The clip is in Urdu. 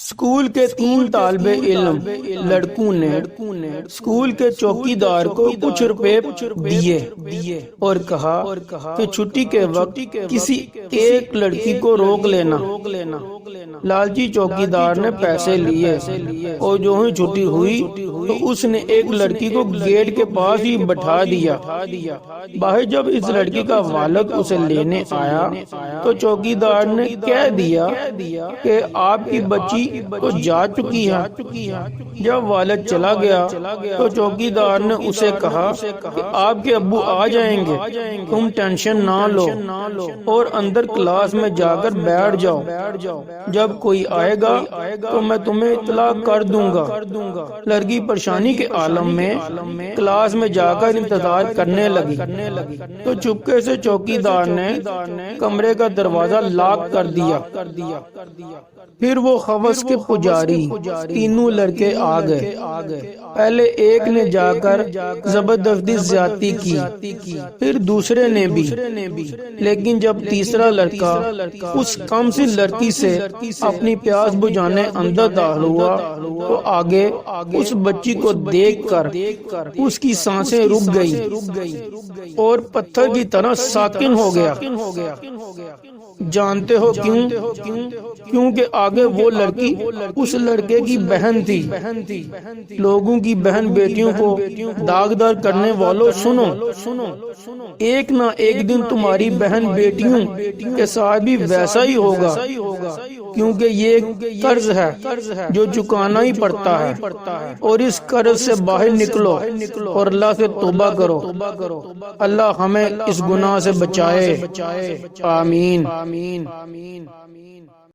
اسکول کے 3 طالب علم لڑکوں نے اسکول کے چوکیدار کو کچھ روپے دیے اور کہا کہ چھٹی کے وقت کسی ایک لڑکی کو روک لینا۔ لالچی چوکیدار نے پیسے لیے اور جو ہی چھٹی ہوئی تو اس نے ایک لڑکی کو گیٹ کے پاس ہی بٹھا دیا۔ باہر جب اس لڑکی کا والد اسے لینے آیا تو چوکیدار نے کہہ دیا کہ آپ کی بچی تو جا چکی ہے۔ جب والد چلا گیا تو چوکیدار نے اسے کہا کہ آپ کے ابو آ جائیں گے، تم ٹینشن نہ لو اور اندر کلاس میں جا کر بیٹھ جاؤ، جب کوئی آئے گا تو میں تمہیں اطلاع کر دوں گا۔ لڑکی پریشانی کے عالم میں کلاس میں جا کر انتظار کرنے لگی تو چپکے سے چوکیدار نے کمرے کا دروازہ لاک کر دیا۔ پھر وہ حوث کے پجاری تینوں لڑکے آ گئے۔ پہلے ایک نے جا کر زبردستی زیادتی کی، پھر دوسرے نے بھی، لیکن جب تیسرا لڑکا اس کم سی لڑکی سے اپنی پیاس بجھانے اندر داخل ہوا تو آگے اس بچی کو دیکھ کر اس کی سانسیں رک گئی اور پتھر کی طرح ساکن ہو گیا۔ جانتے ہو کیوں؟ کیونکہ آگے وہ لڑکی اس لڑکے کی بہن تھی۔ لوگوں کی بہن بیٹیوں کو داغدار کرنے والوں سنو، ایک نہ ایک دن تمہاری بہن بیٹیوں کے ساتھ بھی ویسا ہی ہوگا، کیونکہ یہ قرض ہے جو چکانا ہی پڑتا ہے، اور اس قرض سے باہر نکلو اور اللہ سے توبہ کرو۔ اللہ ہمیں اس گناہ سے بچائے، آمین۔